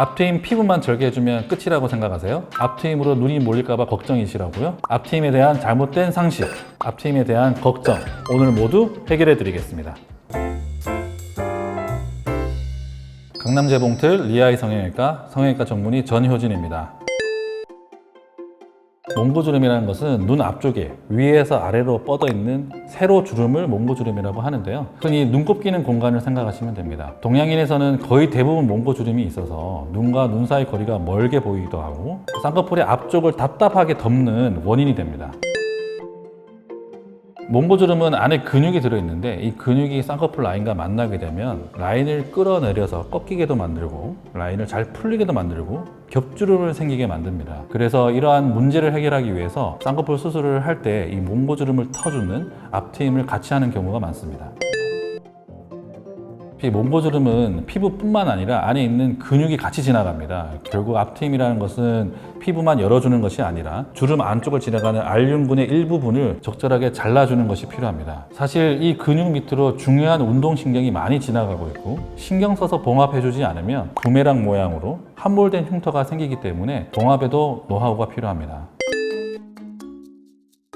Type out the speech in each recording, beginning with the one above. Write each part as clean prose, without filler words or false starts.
앞트임 피부만 절개해주면 끝이라고 생각하세요? 앞트임으로 눈이 몰릴까봐 걱정이시라고요? 앞트임에 대한 잘못된 상식, 앞트임에 대한 걱정, 오늘 모두 해결해 드리겠습니다. 강남재봉틀 리아이 성형외과 전문의 전효진입니다. 몽고주름이라는 것은 눈 앞쪽에 위에서 아래로 뻗어 있는 세로 주름을 몽고주름이라고 하는데요. 흔히 눈곱 끼는 공간을 생각하시면 됩니다. 동양인에서는 거의 대부분 몽고주름이 있어서 눈과 눈 사이 거리가 멀게 보이기도 하고 쌍꺼풀의 앞쪽을 답답하게 덮는 원인이 됩니다. 몽고주름은 안에 근육이 들어있는데 이 근육이 쌍꺼풀 라인과 만나게 되면 라인을 끌어내려서 꺾이게도 만들고 라인을 잘 풀리게도 만들고 겹주름을 생기게 만듭니다. 그래서 이러한 문제를 해결하기 위해서 쌍꺼풀 수술을 할 때 이 몽고주름을 터주는 앞트임을 같이 하는 경우가 많습니다. 몽고주름은 피부뿐만 아니라 안에 있는 근육이 같이 지나갑니다. 결국 앞트임이라는 것은 피부만 열어주는 것이 아니라 주름 안쪽을 지나가는 알륜근의 일부분을 적절하게 잘라주는 것이 필요합니다. 사실 이 근육 밑으로 중요한 운동신경이 많이 지나가고 있고 신경 써서 봉합해주지 않으면 부메랑 모양으로 함몰된 흉터가 생기기 때문에 봉합에도 노하우가 필요합니다.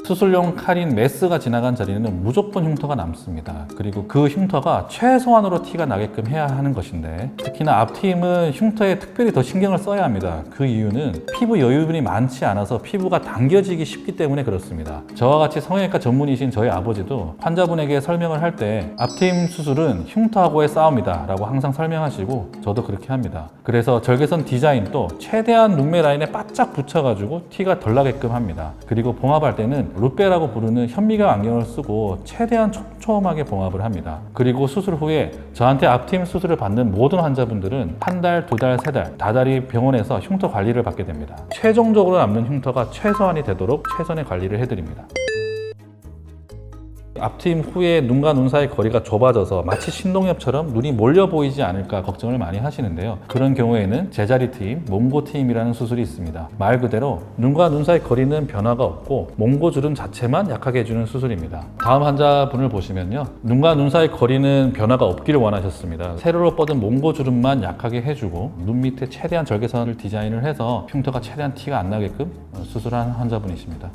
수술용 칼인 메스가 지나간 자리는 무조건 흉터가 남습니다. 그리고 그 흉터가 최소한으로 티가 나게끔 해야 하는 것인데 특히나 앞트임은 흉터에 특별히 더 신경을 써야 합니다. 그 이유는 피부 여유분이 많지 않아서 피부가 당겨지기 쉽기 때문에 그렇습니다. 저와 같이 성형외과 전문의신 저희 아버지도 환자분에게 설명을 할 때 앞트임 수술은 흉터하고의 싸움이다 라고 항상 설명하시고 저도 그렇게 합니다. 그래서 절개선 디자인도 최대한 눈매 라인에 바짝 붙여가지고 티가 덜 나게끔 합니다. 그리고 봉합할 때는 룻베라고 부르는 현미경 안경을 쓰고 최대한 촘촘하게 봉합을 합니다. 그리고 수술 후에 저한테 앞트임 수술을 받는 모든 환자분들은 한 달, 두 달, 세 달 다달이 병원에서 흉터 관리를 받게 됩니다. 최종적으로 남는 흉터가 최소한이 되도록 최선의 관리를 해드립니다. 앞트임 후에 눈과 눈 사이 거리가 좁아져서 마치 신동엽처럼 눈이 몰려 보이지 않을까 걱정을 많이 하시는데요. 그런 경우에는 제자리 트임, 몽고 트임이라는 수술이 있습니다. 말 그대로 눈과 눈 사이 거리는 변화가 없고 몽고주름 자체만 약하게 해주는 수술입니다. 다음 환자분을 보시면요. 눈과 눈 사이 거리는 변화가 없기를 원하셨습니다. 세로로 뻗은 몽고주름만 약하게 해주고 눈 밑에 최대한 절개선을 디자인을 해서 흉터가 최대한 티가 안 나게끔 수술한 환자분이십니다.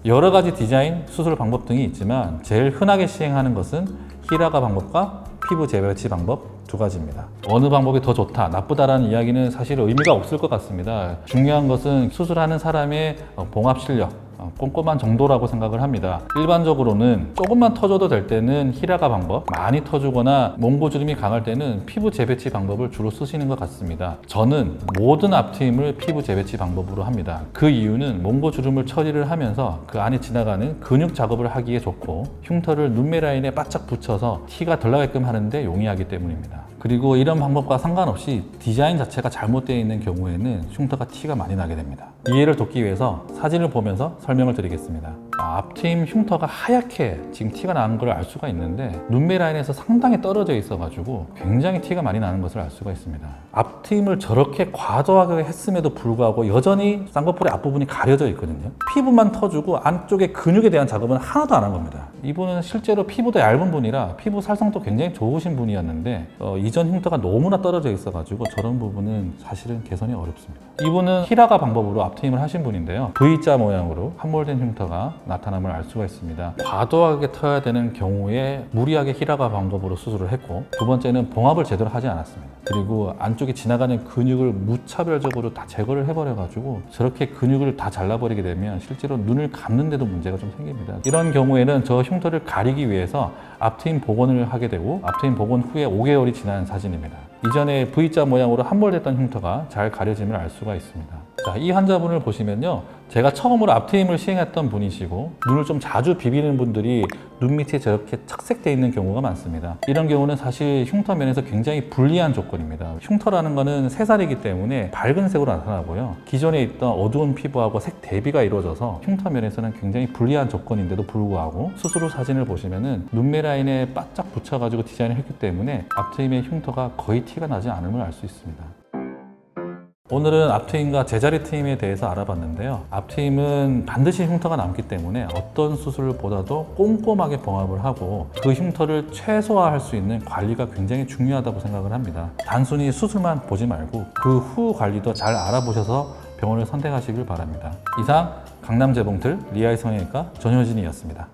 여러 가지 디자인, 수술 방법 등이 있지만 제일 흔하게 시행하는 것은 히라가 방법과 피부 재배치 방법 두 가지입니다. 어느 방법이 더 좋다, 나쁘다라는 이야기는 사실 의미가 없을 것 같습니다. 중요한 것은 수술하는 사람의 봉합 실력, 꼼꼼한 정도라고 생각을 합니다. 일반적으로는 조금만 터줘도 될 때는 히라가 방법, 많이 터주거나 몽고주름이 강할 때는 피부 재배치 방법을 주로 쓰시는 것 같습니다. 저는 모든 앞트임을 피부 재배치 방법으로 합니다. 그 이유는 몽고주름을 처리를 하면서 그 안에 지나가는 근육 작업을 하기에 좋고 흉터를 눈매 라인에 바짝 붙여서 티가 덜 나게끔 하는데 용이하기 때문입니다. 그리고 이런 방법과 상관없이 디자인 자체가 잘못되어 있는 경우에는 흉터가 티가 많이 나게 됩니다. 이해를 돕기 위해서 사진을 보면서 설명을 드리겠습니다. 앞트임 흉터가 하얗게 지금 티가 나는 걸 알 수가 있는데 눈매 라인에서 상당히 떨어져 있어가지고 굉장히 티가 많이 나는 것을 알 수가 있습니다. 앞트임을 저렇게 과도하게 했음에도 불구하고 여전히 쌍꺼풀의 앞부분이 가려져 있거든요. 피부만 터주고 안쪽에 근육에 대한 작업은 하나도 안 한 겁니다. 이분은 실제로 피부도 얇은 분이라 피부 살성도 굉장히 좋으신 분이었는데 이전 흉터가 너무나 떨어져 있어가지고 저런 부분은 사실은 개선이 어렵습니다. 이분은 히라가 방법으로 앞트임을 하신 분인데요. V자 모양으로 함몰된 흉터가 나타남을 알 수가 있습니다. 과도하게 터야 되는 경우에 무리하게 히라가 방법으로 수술을 했고 두 번째는 봉합을 제대로 하지 않았습니다. 그리고 안쪽에 지나가는 근육을 무차별적으로 다 제거를 해버려가지고 저렇게 근육을 다 잘라버리게 되면 실제로 눈을 감는데도 문제가 좀 생깁니다. 이런 경우에는 저 흉터를 가리기 위해서 앞트임 복원을 하게 되고 앞트임 복원 후에 5개월이 지난 사진입니다. 이전에 V자 모양으로 함몰됐던 흉터가 잘 가려짐을 알 수가 있습니다. 자, 이 환자분을 보시면요. 제가 처음으로 앞트임을 시행했던 분이시고 눈을 좀 자주 비비는 분들이 눈 밑에 저렇게 착색되어 있는 경우가 많습니다. 이런 경우는 사실 흉터 면에서 굉장히 불리한 조건입니다. 흉터라는 거는 새살이기 때문에 밝은 색으로 나타나고요. 기존에 있던 어두운 피부하고 색 대비가 이루어져서 흉터 면에서는 굉장히 불리한 조건인데도 불구하고 수술 후 사진을 보시면은 눈매 라인에 바짝 붙여가지고 디자인을 했기 때문에 앞트임의 흉터가 거의 티가 나지 않음을 알 수 있습니다. 오늘은 앞트임과 제자리 트임에 대해서 알아봤는데요. 앞트임은 반드시 흉터가 남기 때문에 어떤 수술보다도 꼼꼼하게 봉합을 하고 그 흉터를 최소화할 수 있는 관리가 굉장히 중요하다고 생각을 합니다. 단순히 수술만 보지 말고 그 후 관리도 잘 알아보셔서 병원을 선택하시길 바랍니다. 이상 강남재봉틀 리아이 성형외과 전효진이었습니다.